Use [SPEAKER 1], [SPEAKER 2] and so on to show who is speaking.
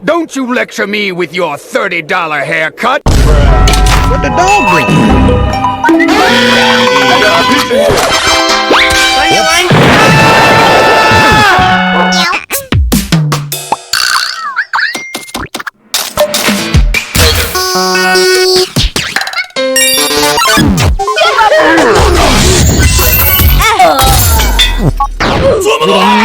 [SPEAKER 1] Don't you lecture me with your $30 haircut!
[SPEAKER 2] What the dog doing?